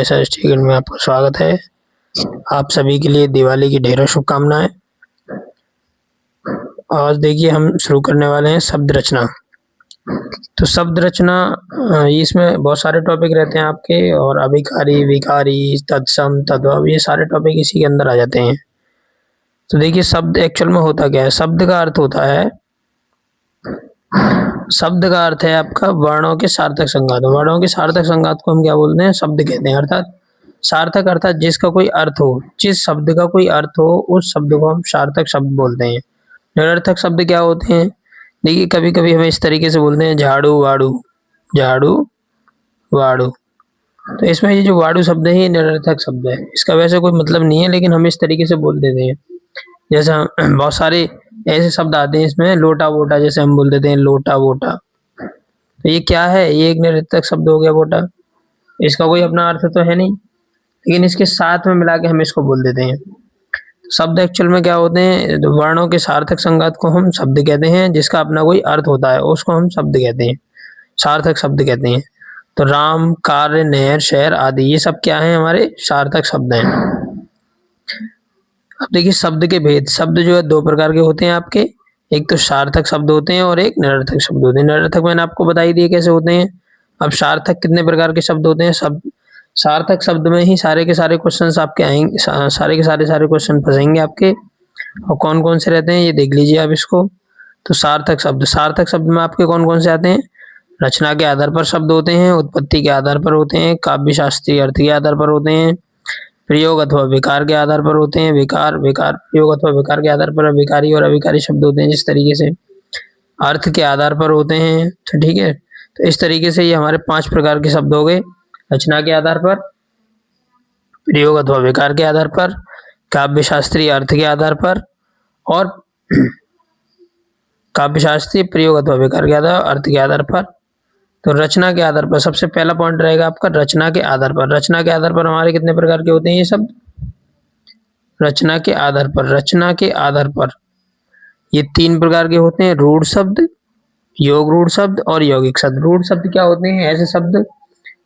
ऐसा स्टीकर में आपका स्वागत है। आप सभी के लिए दिवाली की ढेरों शुभकामनाएं। आज देखिए हम शुरू करने वाले हैं शब्द रचना। तो शब्द रचना इसमें बहुत सारे टॉपिक रहते हैं आपके, और अभिकारी, विकारी, तत्सम, तद्भव, ये सारे टॉपिक इसी के अंदर आ जाते हैं। तो देखिए शब्द एक्चुअल में होता क्या है। शब्द का अर्थ होता है, शब्द का अर्थ है आपका वर्णों के सार्थक संघात। वर्णों के सार्थक संघात को हम क्या बोलते हैं? शब्द कहते हैं। अर्थात सार्थक अर्थात जिसका कोई अर्थ हो, जिस शब्द का कोई अर्थ हो उस शब्द को हम सार्थक शब्द बोलते हैं। निरर्थक शब्द क्या होते हैं? देखिए कभी कभी हमें इस तरीके से बोलते हैं झाड़ू वाड़ू, झाड़ू वाड़ू। तो इसमें ये जो वाड़ू शब्द है ये निरर्थक शब्द है, इसका वैसे कोई मतलब नहीं है, लेकिन हम इस तरीके से बोल देते हैं। जैसा बहुत सारे ऐसे शब्द आते हैं इसमें, लोटा वोटा, जैसे हम बोल देते हैं लोटा वोटा। तो ये क्या है? ये एक निरर्थक शब्द हो गया वोटा। इसका कोई अपना अर्थ तो है नहीं, लेकिन इसके साथ में मिला के हम इसको बोल देते हैं। शब्द एक्चुअल में क्या होते हैं? वर्णों के सार्थक संघात को हम शब्द कहते हैं, जिसका अपना कोई अर्थ होता है उसको हम शब्द कहते हैं, सार्थक शब्द कहते हैं। तो राम, कार्य, नहर, शहर आदि ये सब क्या है? हमारे सार्थक शब्द हैं। अब देखिए शब्द के भेद। शब्द जो है दो प्रकार के होते हैं आपके, एक तो सार्थक शब्द होते हैं और एक निरर्थक शब्द होते हैं। निरर्थक मैंने आपको बता ही दिए कैसे होते हैं। अब सार्थक कितने प्रकार के शब्द होते हैं? सब सार्थक शब्द में ही सारे के सारे क्वेश्चंस आपके आएंगे, सारे के सारे क्वेश्चन फंसेंगे आपके। और कौन कौन से रहते हैं ये देख लीजिए आप इसको। तो सार्थक शब्द, सार्थक शब्द में आपके कौन कौन से आते हैं? रचना के आधार पर शब्द होते हैं, उत्पत्ति के आधार पर होते हैं, काव्य शास्त्रीय अर्थ के आधार पर होते हैं, प्रयोग अथवा विकार के आधार पर होते हैं। विकार, विकार, प्रयोग अथवा विकार के आधार पर विकारी और अविकारी शब्द होते हैं। जिस तरीके से अर्थ के आधार पर होते हैं। तो ठीक है, तो इस तरीके से ये हमारे 5 प्रकार के शब्द हो गए। रचना के आधार पर, प्रयोग अथवा विकार के आधार पर, काव्य शास्त्रीय अर्थ के आधार पर, और काव्य शास्त्रीय प्रयोग अथवा विकार के आधार, अर्थ के आधार पर। तो रचना के आधार पर सबसे पहला पॉइंट रहेगा आपका रचना के आधार पर। रचना के आधार पर हमारे कितने प्रकार के होते हैं ये शब्द? रचना के आधार पर, रचना के आधार पर ये 3 प्रकार के होते हैं। रूढ़ शब्द, योग रूढ़ शब्द और यौगिक शब्द। रूढ़ शब्द क्या होते हैं? ऐसे शब्द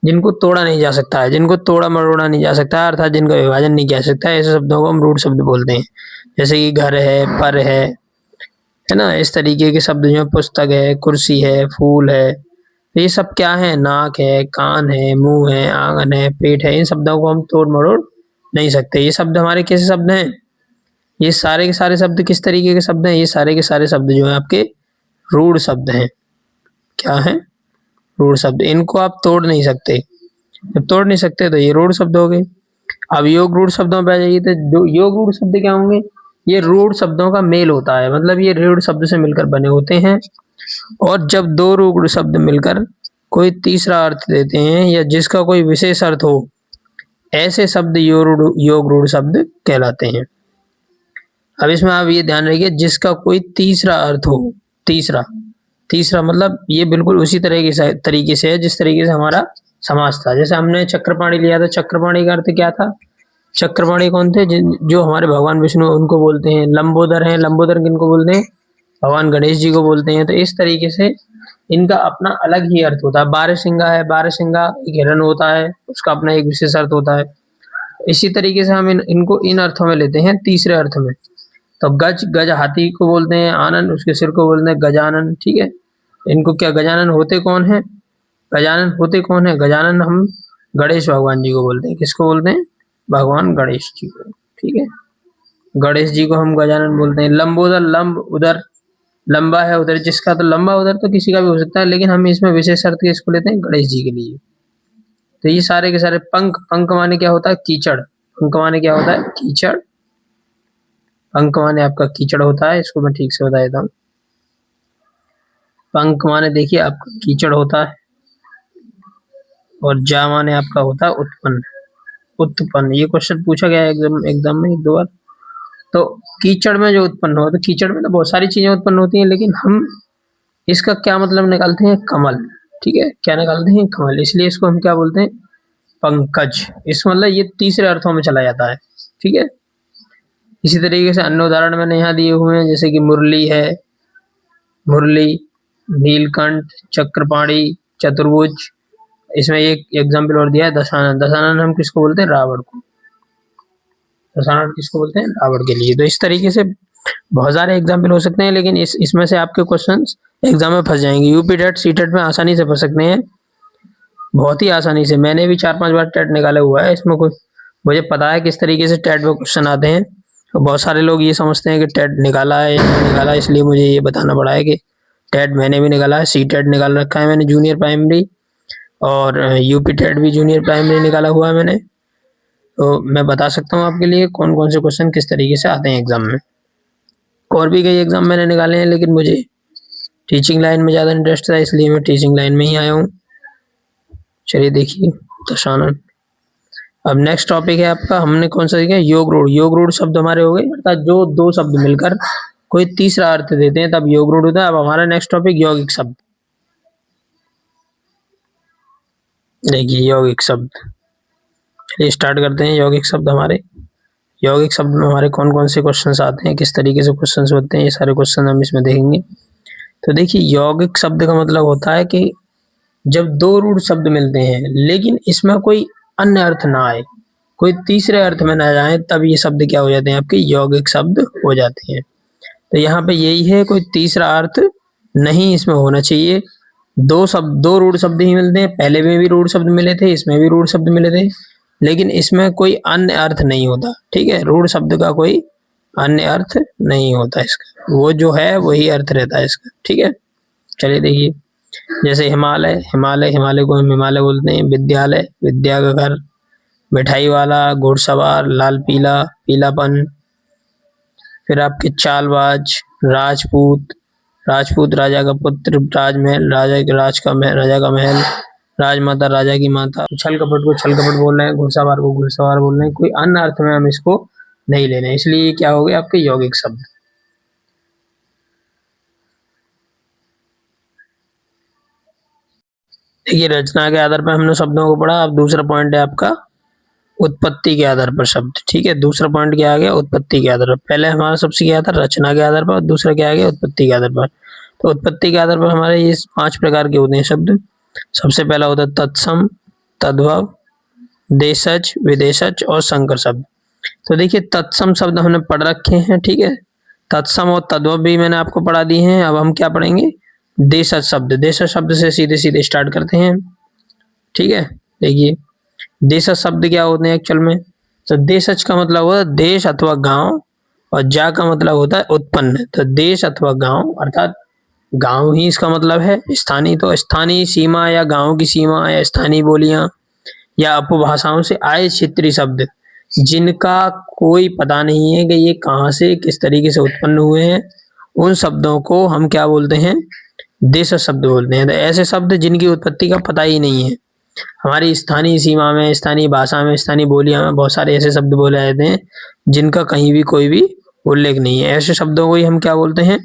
जिनको तोड़ा नहीं जा सकता है, जिनको तोड़ा मरोड़ा नहीं जा सकता है, अर्थात जिनका विभाजन नहीं किया जा सकता है, ऐसे शब्दों को हम रूढ़ शब्द बोलते हैं। जैसे कि घर है, पर है ना, इस तरीके के शब्द जो है, पुस्तक है, कुर्सी है, फूल है, तो ये सब क्या है? नाक है, कान है, मुंह है, आंगन है, पेट है। इन शब्दों को हम तोड़ मरोड़ नहीं सकते। ये शब्द हमारे कैसे शब्द हैं? ये सारे के सारे शब्द किस तरीके के शब्द हैं? ये सारे के सारे शब्द जो है आपके रूढ़ शब्द हैं। क्या है? रूढ़ शब्द। इनको आप तोड़ नहीं सकते। जब तोड़ नहीं सकते तो ये रूढ़ शब्द हो गए। अब योग रूढ़ शब्दों पे आ जाइए। तो योग रूढ़ शब्द क्या होंगे? ये रूढ़ शब्दों का मेल होता है, मतलब ये रूढ़ शब्द से मिलकर बने होते हैं। और जब 2 रूढ़ शब्द मिलकर कोई तीसरा अर्थ देते हैं, या जिसका कोई विशेष अर्थ हो, ऐसे शब्द योग रूढ़ शब्द कहलाते हैं। अब इसमें आप ये ध्यान रखिए, जिसका कोई तीसरा अर्थ हो। तीसरा, तीसरा मतलब ये बिल्कुल उसी तरीके से है जिस तरीके से हमारा समास था। जैसे हमने चक्रपाणी लिया था, चक्रपाणी का अर्थ क्या था? चक्रपाणी कौन थे? जो हमारे भगवान विष्णु, उनको बोलते हैं। लंबोदर हैं, लंबोदर किनको बोलते हैं? भगवान गणेश जी को बोलते हैं। तो इस तरीके से इनका अपना अलग ही अर्थ होता है। बारहसिंगा है, बारहसिंगा एक हिरण होता है, उसका अपना एक विशेष अर्थ होता है। इसी तरीके से हम इनको इन अर्थों में लेते हैं, तीसरे अर्थ में। तो गज, गज हाथी को बोलते हैं। आनन, उसके सिर को बोलते हैं गजानन। ठीक है, इनको क्या, गजानन होते कौन है? गजानन होते कौन है? गजानन हम गणेश भगवान जी को बोलते हैं। किसको बोलते हैं? भगवान गणेश जी को। ठीक है, गणेश जी को हम गजानन बोलते हैं। लंबोदर, लंब उदर, लंबा है उधर जिसका, तो लंबा उधर तो किसी का भी हो सकता है, लेकिन हम इसमें विशेष अर्थ किसको लेते हैं? गणेश जी के लिए। तो ये सारे के सारे। पंख, पंख माने क्या होता है? कीचड़। पंख माने क्या होता है? कीचड़। पंख माने आपका कीचड़ होता है, इसको मैं ठीक से बता देता हूँ। पंख माने देखिए आपका कीचड़ होता है, और जा माने आपका होता है उत्पन्न। उत्पन्न, ये क्वेश्चन पूछा गया है एग्जाम में 1-2 बार। तो कीचड़ में जो उत्पन्न हो, तो कीचड़ में तो बहुत सारी चीजें उत्पन्न होती हैं, लेकिन हम इसका क्या मतलब निकालते हैं? कमल। ठीक है, क्या निकालते हैं? कमल। इसलिए इसको हम क्या बोलते हैं? पंकज। इस मतलब ये तीसरे अर्थों में चला जाता है। ठीक है, इसी तरीके से अन्य उदाहरण मैंने यहाँ दिए हुए हैं, जैसे कि मुरली है, मुरली, नीलकंठ, चक्रपाणी, चतुर्भुज, इसमें एक एग्जाम्पल और दिया है दशानन। दशानन हम किसको बोलते हैं? रावण को। दशानन किसको बोलते हैं? रावण के लिए। तो इस तरीके से बहुत सारे एग्जाम्पल हो सकते हैं, लेकिन इसमें से आपके क्वेश्चंस एग्जाम में फंस जाएंगे। यूपी टेट सी टेट में आसानी से फंस सकते हैं, बहुत ही आसानी से। मैंने भी 4-5 बार टेट निकाला हुआ है, इसमें कोई मुझे पता है किस तरीके से टेट में क्वेश्चन आते हैं। तो बहुत सारे लोग ये समझते हैं कि टेट निकाला है या नहीं निकाला, इसलिए मुझे ये बताना पड़ा है कि टेट मैंने भी निकाला है, सी टेट निकाल रखा है मैंने जूनियर प्राइमरी, और यूपी टेट भी जूनियर प्राइमरी निकाला हुआ है मैंने। तो मैं बता सकता हूँ आपके लिए कौन कौन से क्वेश्चन किस तरीके से आते हैं एग्जाम में। और भी कई एग्जाम मैंने निकाले हैं, लेकिन मुझे टीचिंग लाइन में ज़्यादा इंटरेस्ट था, इसलिए मैं टीचिंग लाइन में ही आया हूँ। चलिए देखिए दशानन। अब नेक्स्ट टॉपिक है आपका, हमने कौन सा सीखा? योग रूढ़। योग रूढ़ शब्द हमारे हो गए, अर्थात जो दो शब्द मिलकर कोई तीसरा अर्थ देते हैं तब योग रूढ़ होता है। अब हमारा नेक्स्ट टॉपिक यौगिक शब्द। देखिए यौगिक शब्द, चलिए स्टार्ट करते हैं। यौगिक शब्द हमारे, यौगिक शब्द में हमारे कौन कौन से क्वेश्चंस आते हैं, किस तरीके से क्वेश्चंस होते हैं, ये सारे क्वेश्चन हम इसमें देखेंगे। तो देखिए यौगिक शब्द का मतलब होता है कि जब दो रूढ़ शब्द मिलते हैं लेकिन इसमें कोई अन्य अर्थ ना आए, कोई तीसरे अर्थ में ना जाए, तब ये शब्द क्या हो जाते हैं? आपके यौगिक शब्द हो जाते हैं। तो यहाँ पे यही है, कोई तीसरा अर्थ नहीं इसमें होना चाहिए। दो रूढ़ शब्द ही मिलते हैं, पहले में भी रूढ़ शब्द मिले थे, इसमें भी रूढ़ शब्द मिले थे, लेकिन इसमें कोई अन्य अर्थ नहीं होता। ठीक है, रूढ़ शब्द का कोई अन्य अर्थ नहीं होता इसका, वो जो है वही अर्थ रहता है इसका। ठीक है, चलिए देखिए, जैसे हिमालय, हिमालय, हिमालय को हम हिमालय बोलते हैं। विद्यालय, विद्या का घर। मिठाई वाला, घुड़सवार, लाल पीला, पीलापन। फिर आपके चालबाज, राजपूत, राजपूत राजा का पुत्र, राजमहल, राजा का महल, राजमाता, राजा की माता। छल कपट को छल कपट बोल रहे हैं, घुड़सवार को घुड़सवार बोल रहे हैं, कोई अन्य अर्थ में हम इसको नहीं ले रहे हैं, इसलिए क्या हो गए आपके यौगिक शब्द। देखिए रचना के आधार पर हमने शब्दों को पढ़ा। अब दूसरा पॉइंट है आपका उत्पत्ति के आधार पर शब्द। ठीक है, दूसरा पॉइंट क्या आ गया? उत्पत्ति के आधार पर। पहले हमारा सबसे क्या था? रचना के आधार पर। दूसरा क्या आ गया? उत्पत्ति के आधार पर। तो उत्पत्ति के आधार पर हमारे ये 5 प्रकार के होते हैं शब्द। सबसे पहला होता है तत्सम, तद्भव, देशज, विदेशज और संकर शब्द। तो देखिए तत्सम शब्द हमने पढ़ रखे हैं। ठीक है, तत्सम और तद्भव भी मैंने आपको पढ़ा दिए हैं। अब हम क्या पढ़ेंगे? देशज शब्द। देशज शब्द से सीधे सीधे स्टार्ट करते हैं। ठीक है, देखिए देशज शब्द क्या होते हैं एक्चुअल में? तो देशज का मतलब होता है देश अथवा गांव, और जा का मतलब होता है उत्पन्न। तो देश अथवा गांव, अर्थात गांव ही इसका मतलब है। स्थानीय, तो स्थानीय सीमा या गांव की सीमा या स्थानीय बोलियां या उपभाषाओं से आए क्षेत्रीय शब्द, जिनका कोई पता नहीं है कि ये कहाँ से किस तरीके से उत्पन्न हुए हैं, उन शब्दों को हम क्या बोलते हैं? देशज शब्द बोलते हैं। तो ऐसे शब्द जिनकी उत्पत्ति का पता ही नहीं है। हमारी स्थानीय सीमा में, स्थानीय भाषा में, स्थानीय बोलियां में बहुत सारे ऐसे शब्द बोले जाते हैं जिनका कहीं भी कोई भी उल्लेख नहीं है। ऐसे शब्दों को ही हम क्या बोलते हैं?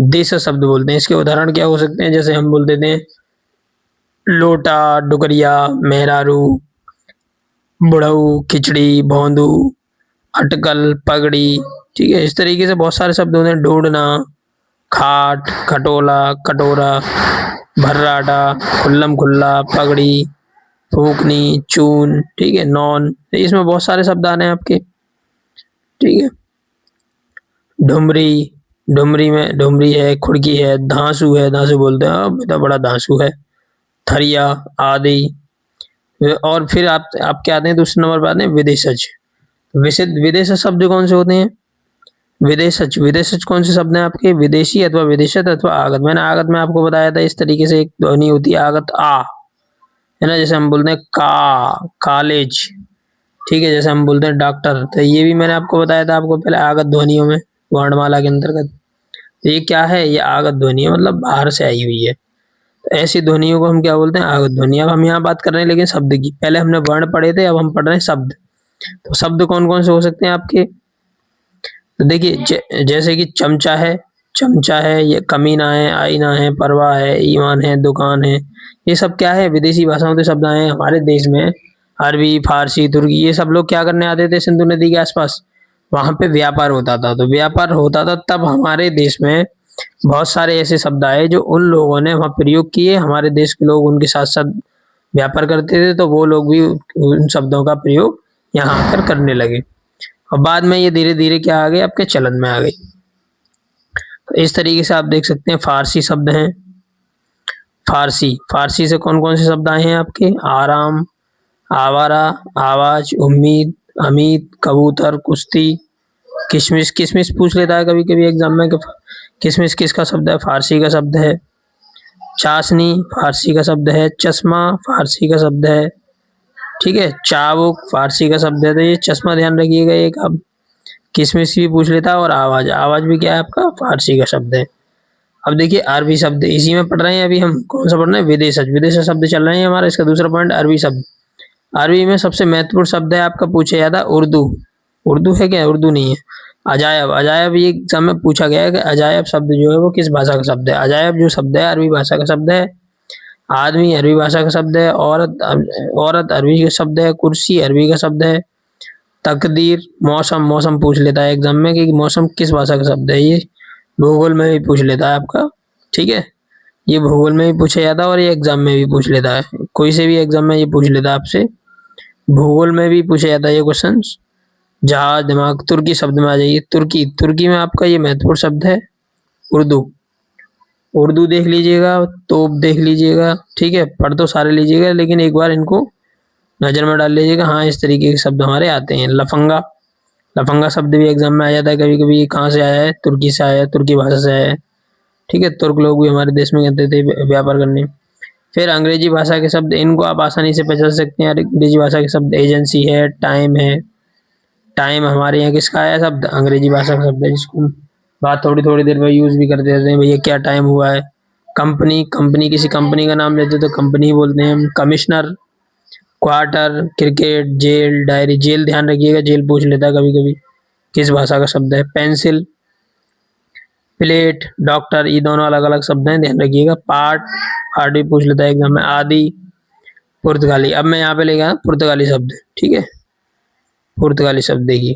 देशज शब्द बोलते हैं। इसके उदाहरण क्या हो सकते हैं? जैसे हम बोल देते हैं लोटा, डुकरिया, मेहरारू, बुढ़ऊ, खिचड़ी, भौंदू, अटकल, पगड़ी। ठीक है, इस तरीके से बहुत सारे शब्द होते हैं। ढूंढना, खाट, खटोला, कटोरा, भर्राटा, खुल्लम खुल्ला, पगड़ी, फूकनी, चून। ठीक है, नॉन। इसमें बहुत सारे शब्द आ रहे हैं आपके। ठीक है, ढुमरी, ढुमरी में ढुमरी है, खुड़की है, धांसू है, धांसू बोलते हैं, बेटा बड़ा धांसू है, थरिया आदि। और फिर आप क्या आते हैं? दूसरे नंबर पर आते हैं विदेशज। विदेशज शब्द कौन से होते हैं? विदेशज, विदेशज कौन से शब्द हैं आपके? विदेशी अथवा विदेशत अथवा आगत। मैंने आगत में आपको बताया था, इस तरीके से एक ध्वनि होती है आगत, आ, है ना। जैसे हम बोलते हैं कॉलेज। ठीक है, जैसे हम बोलते हैं डॉक्टर, तो ये भी मैंने आपको बताया था आपको पहले आगत ध्वनियों में, वर्णमाला के अंतर्गत। तो ये क्या है? ये आगत ध्वनि है, मतलब बाहर से आई हुई है। तो ऐसी ध्वनियों को हम क्या बोलते हैं? आगत ध्वनि। अब हम यहाँ बात कर रहे हैं लेकिन शब्द की। पहले हमने वर्ण पढ़े थे, अब हम पढ़ रहे हैं शब्द। तो शब्द कौन कौन से हो सकते हैं आपके? तो देखिए जैसे कि चमचा है, चमचा है, ये कमीना है, आईना है, परवाह है, ईमान है, दुकान है। ये सब क्या है? विदेशी भाषाओं के शब्द आए हैं हमारे देश में। अरबी, फारसी, तुर्की, ये सब लोग क्या करने आते थे सिंधु नदी के आसपास? वहां पे व्यापार होता था। तो व्यापार होता था तब हमारे देश में बहुत सारे ऐसे शब्द आए जो उन लोगों ने वहां प्रयोग किए। हमारे देश के लोग उनके साथ साथ व्यापार करते थे, तो वो लोग भी उन शब्दों का प्रयोग यहाँ आकर करने लगे और बाद में ये धीरे धीरे क्या आ गए, आपके चलन में आ गई। तो इस तरीके से आप देख सकते हैं फारसी शब्द हैं। फारसी, फारसी से कौन कौन से शब्द आए हैं आपके, आराम, आवारा, आवाज, उम्मीद, अमीद, कबूतर, कुश्ती, किशमिश। किशमिश पूछ लेता है कभी कभी एग्जाम में कि किशमिश किसका शब्द है, फारसी का शब्द है। चाशनी फारसी का शब्द है। चश्मा फारसी का शब्द है। ठीक है, चाबुक फारसी का शब्द है। तो ये चश्मा ध्यान रखिएगा एक आप। किशमिश भी पूछ लेता है और आवाज, आवाज भी क्या है आपका, फारसी का शब्द है। अब देखिए अरबी शब्द, इसी में पढ़ रहे हैं अभी हम, कौन सा पढ़ रहे हैं, विदेशज। विदेशज शब्द चल रहे हैं हमारा। इसका दूसरा पॉइंट अरबी शब्द। अरबी में सबसे महत्वपूर्ण शब्द है आपका, पूछा जाता है उर्दू। उर्दू है क्या, उर्दू नहीं है। अजायब, अजायब ये एग्जाम में पूछा गया है कि अजायब शब्द जो है वो किस भाषा का शब्द है। अजायब जो शब्द है अरबी भाषा का शब्द है। आदमी अरबी भाषा का शब्द है। औरत, औरत अरबी का शब्द है। कुर्सी अरबी का शब्द है। तकदीर, मौसम, मौसम पूछ लेता है एग्जाम में कि मौसम किस भाषा का शब्द है। ये भूगोल में भी पूछ लेता है आपका। ठीक है, ये भूगोल में भी पूछा जाता है और ये एग्जाम में भी पूछ लेता है। कोई से भी एग्जाम में ये पूछ लेता है आपसे। भूगोल में भी पूछा जाता है ये क्वेश्चन। जहाज, दिमाग। तुर्की शब्द में आ जाइए। तुर्की, तुर्की में आपका ये महत्वपूर्ण शब्द है उर्दू। उर्दू देख लीजिएगा, तोप देख लीजिएगा। ठीक है, पढ़ तो सारे लीजिएगा लेकिन एक बार इनको नजर में डाल लीजिएगा। हाँ, इस तरीके के शब्द हमारे आते हैं। लफंगा, लफंगा शब्द भी एग्जाम में आ जाता है कभी कभी। कहाँ से आया है, तुर्की से आया है, तुर्की भाषा से आया है। ठीक है, तुर्क लोग भी हमारे देश में कहते थे व्यापार करने। फिर अंग्रेजी भाषा के शब्द, इनको आप आसानी से पहचान सकते हैं। अंग्रेजी भाषा के शब्द एजेंसी है, टाइम है। टाइम हमारे यहाँ किसका आया शब्द, अंग्रेजी भाषा का शब्द है, जिसको बात थोड़ी थोड़ी देर में यूज भी करते रहते हैं, भैया क्या टाइम हुआ है। कंपनी, कंपनी किसी कंपनी का नाम लेते तो कंपनी बोलते हैं हम। Commissioner, quarter, cricket, jail, diary. Jail ध्यान रखिएगा, जेल पूछ लेता है कभी कभी किस भाषा का शब्द है। पेंसिल, प्लेट, डॉक्टर, ये दोनों अलग अलग शब्द हैं, ध्यान रखिएगा। पार्ट, पार्ट भी पूछ लेता है एग्जाम में। आदि, पुर्तगाली। अब मैं यहाँ पे लेगा पुर्तगाली शब्द। ठीक है, पुर्तगाली शब्द देखिए।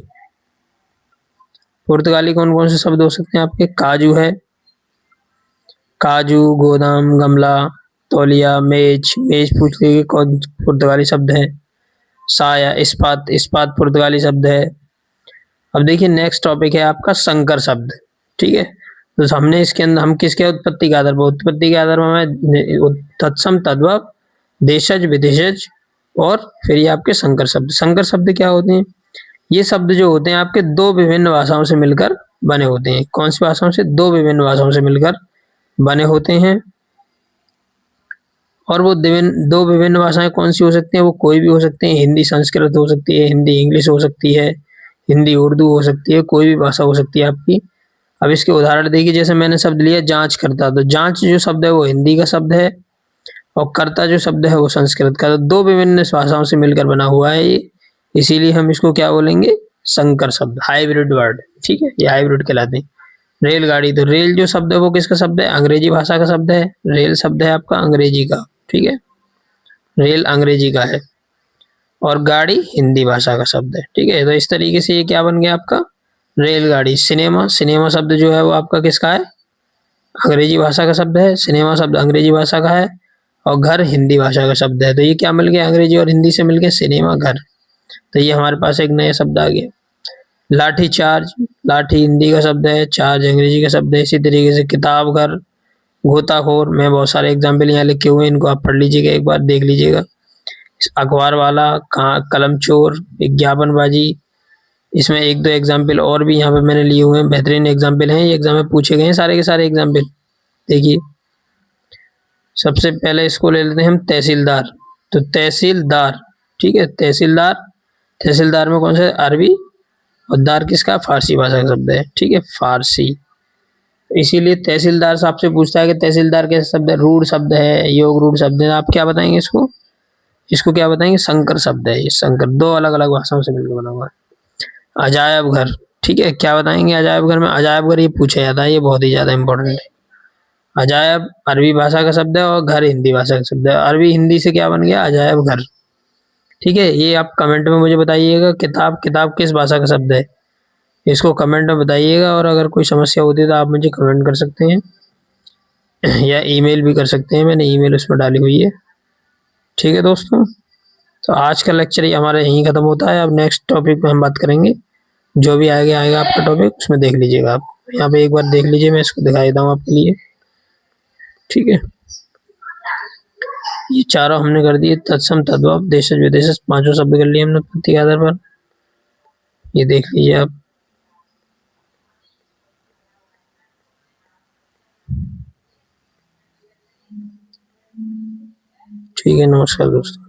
पुर्तगाली कौन कौन से शब्द हो सकते हैं आपके, काजू है, काजू, गोदाम, गमला, तौलिया, मेज। मेज पूछ लीजिए कौन पुर्तगाली शब्द है। साया, इस्पात, इस्पात पुर्तगाली शब्द है। अब देखिए नेक्स्ट टॉपिक है आपका संकर शब्द। ठीक है, तो हमने इसके अंदर हम किसके उत्पत्ति के आधार पर, उत्पत्ति के आधार पर हमें तत्सम, तद्भव, देशज, विदेशज और फिर ये आपके संकर शब्द। संकर शब्द क्या होते हैं, ये शब्द जो होते हैं आपके दो विभिन्न भाषाओं से मिलकर बने होते हैं। कौन सी भाषाओं से, दो विभिन्न भाषाओं से मिलकर बने होते हैं। और वो दो विभिन्न भाषाएं कौन सी हो सकती हैं, वो कोई भी हो सकते हैं। हिंदी संस्कृत हो सकती है, हिंदी इंग्लिश हो सकती है, हिंदी उर्दू हो सकती है, कोई भी भाषा हो सकती है आपकी। अब इसके उदाहरण देखिए, जैसे मैंने शब्द लिया जांच करता, तो जांच जो शब्द है वो हिंदी का शब्द है और करता जो शब्द है वो संस्कृत का। तो दो विभिन्न भाषाओं से मिलकर बना हुआ है ये, इसीलिए हम इसको क्या बोलेंगे, संकर शब्द, हाइब्रिड वर्ड। ठीक है, ये हाइब्रिड कहलाते हैं। रेलगाड़ी, तो रेल जो शब्द है वो किसका शब्द है, अंग्रेजी भाषा का शब्द है। रेल शब्द है आपका अंग्रेजी का। ठीक है, रेल अंग्रेजी का है और गाड़ी हिंदी भाषा का शब्द है। ठीक है, तो इस तरीके से ये क्या बन गया आपका, रेलगाड़ी। सिनेमा, सिनेमा शब्द जो है वो आपका किसका है, अंग्रेजी भाषा का शब्द है। सिनेमा शब्द अंग्रेजी भाषा का है और घर हिंदी भाषा का शब्द है। तो ये क्या मिल गया, अंग्रेजी और हिंदी से मिलके सिनेमा, घर। तो ये हमारे पास एक नया शब्द आ गया। लाठी चार्ज, लाठी हिंदी का शब्द है, चार्ज अंग्रेजी का शब्द है। इसी तरीके से किताब घर, गोताखोर। मैं बहुत सारे एग्जाम्पल यहाँ लिखे हुए हैं, इनको आप पढ़ लीजिएगा, एक बार देख लीजिएगा। अखबार वाला, कलम चोर, विज्ञापनबाजी। इसमें एक दो एग्जाम्पल और भी यहाँ पे मैंने लिए हुए हैं, बेहतरीन एग्जाम्पल हैं, ये एग्जाम में पूछे गए हैं सारे के सारे एग्जाम्पल। देखिए सबसे पहले इसको ले लेते हैं हम, तहसीलदार। तो तहसीलदार, ठीक है, तहसीलदार। तहसीलदार में कौन सा, अरबी, और दार किसका, फारसी भाषा का शब्द है। ठीक है, फारसी। इसीलिए तहसीलदार से आपसे पूछता है कि तहसीलदार कैसा शब्द है, रूढ़ शब्द है, योग रूढ़ शब्द है। आप क्या बताएंगे इसको, इसको क्या बताएंगे, संकर शब्द है। ये संकर, दो अलग अलग भाषाओं से मिलकर बना हुआ है। अजायब घर, ठीक है, क्या बताएंगे अजायब घर में, अजायब घर ये पूछा जाता है, ये बहुत ही ज्यादा इंपॉर्टेंट है। अजायब अरबी भाषा का शब्द है और घर हिंदी भाषा का शब्द है। अरबी हिंदी से क्या बन गया, अजायब घर। ठीक है, ये आप कमेंट में मुझे बताइएगा। किताब, किताब किस भाषा का शब्द है, इसको कमेंट में बताइएगा। और अगर कोई समस्या होती है तो आप मुझे कमेंट कर सकते हैं या ईमेल भी कर सकते हैं, मैंने ईमेल उसमें डाली हुई है। ठीक है दोस्तों, तो आज का लेक्चर ये हमारा यहीं खत्म होता है। अब नेक्स्ट टॉपिक पे हम बात करेंगे, जो भी आगे आएगा आपका टॉपिक उसमें देख लीजिएगा आप। यहाँ पे एक बार देख लीजिए, मैं इसको दिखाई देता हूँ आपके लिए। ठीक है, ये चारों हमने कर दिए, तत्सम तद्भव देशज विदेशज पांचों शब्द कर लिए हमने उत्पत्ति के आधार पर। ये देख लीजिए आप। ठीक है, नमस्कार दोस्तों।